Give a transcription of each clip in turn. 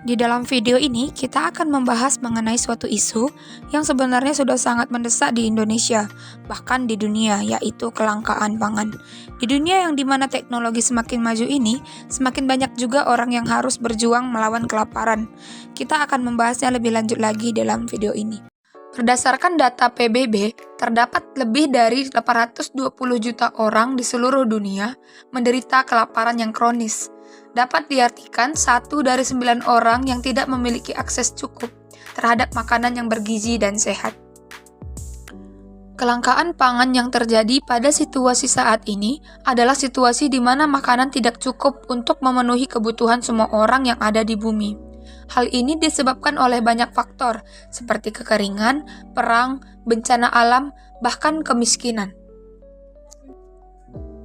Di dalam video ini, kita akan membahas mengenai suatu isu yang sebenarnya sudah sangat mendesak di Indonesia, bahkan di dunia, yaitu kelangkaan pangan. Di dunia yang dimana teknologi semakin maju ini, semakin banyak juga orang yang harus berjuang melawan kelaparan. Kita akan membahasnya lebih lanjut lagi dalam video ini. Berdasarkan data PBB, terdapat lebih dari 820 juta orang di seluruh dunia menderita kelaparan yang kronis. Dapat diartikan 1 dari 9 orang yang tidak memiliki akses cukup terhadap makanan yang bergizi dan sehat. Kelangkaan pangan yang terjadi pada situasi saat ini adalah situasi di mana makanan tidak cukup untuk memenuhi kebutuhan semua orang yang ada di bumi. Hal ini disebabkan oleh banyak faktor, seperti kekeringan, perang, bencana alam, bahkan kemiskinan.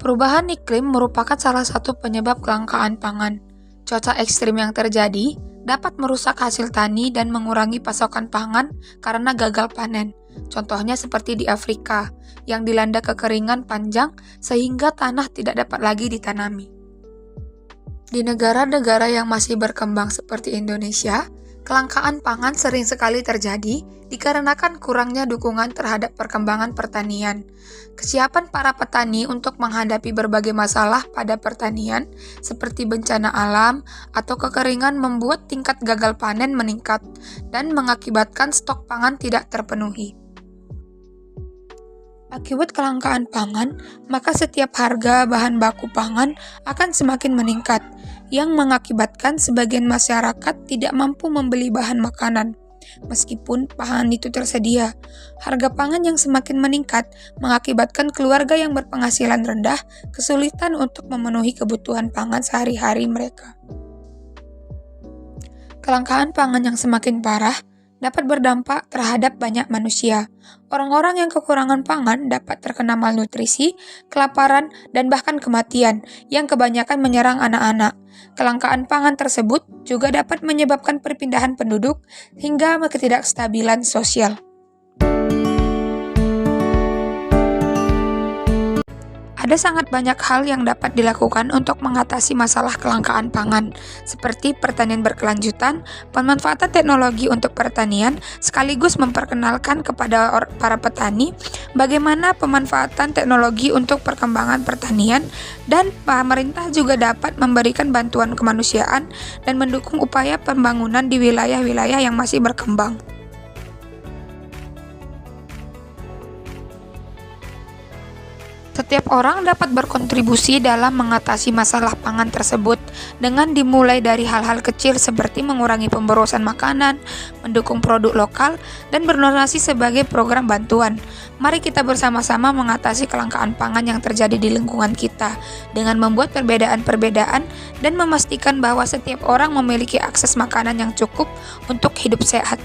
Perubahan iklim merupakan salah satu penyebab kelangkaan pangan. Cuaca ekstrim yang terjadi dapat merusak hasil tani dan mengurangi pasokan pangan karena gagal panen. Contohnya seperti di Afrika, yang dilanda kekeringan panjang sehingga tanah tidak dapat lagi ditanami. Di negara-negara yang masih berkembang seperti Indonesia, kelangkaan pangan sering sekali terjadi dikarenakan kurangnya dukungan terhadap perkembangan pertanian. Kesiapan para petani untuk menghadapi berbagai masalah pada pertanian, seperti bencana alam atau kekeringan membuat tingkat gagal panen meningkat dan mengakibatkan stok pangan tidak terpenuhi. Akibat kelangkaan pangan, maka setiap harga bahan baku pangan akan semakin meningkat, yang mengakibatkan sebagian masyarakat tidak mampu membeli bahan makanan. Meskipun pangan itu tersedia, harga pangan yang semakin meningkat mengakibatkan keluarga yang berpenghasilan rendah kesulitan untuk memenuhi kebutuhan pangan sehari-hari mereka. Kelangkaan pangan yang semakin parah dapat berdampak terhadap banyak manusia. Orang-orang yang kekurangan pangan dapat terkena malnutrisi, kelaparan, dan bahkan kematian, yang kebanyakan menyerang anak-anak. Kelangkaan pangan tersebut juga dapat menyebabkan perpindahan penduduk hingga ketidakstabilan sosial. Ada sangat banyak hal yang dapat dilakukan untuk mengatasi masalah kelangkaan pangan, seperti pertanian berkelanjutan, pemanfaatan teknologi untuk pertanian, sekaligus memperkenalkan kepada para petani bagaimana pemanfaatan teknologi untuk perkembangan pertanian, dan pemerintah juga dapat memberikan bantuan kemanusiaan dan mendukung upaya pembangunan di wilayah-wilayah yang masih berkembang. Setiap orang dapat berkontribusi dalam mengatasi masalah pangan tersebut dengan dimulai dari hal-hal kecil seperti mengurangi pemborosan makanan, mendukung produk lokal, dan berdonasi sebagai program bantuan. Mari kita bersama-sama mengatasi kelangkaan pangan yang terjadi di lingkungan kita dengan membuat perbedaan-perbedaan dan memastikan bahwa setiap orang memiliki akses makanan yang cukup untuk hidup sehat.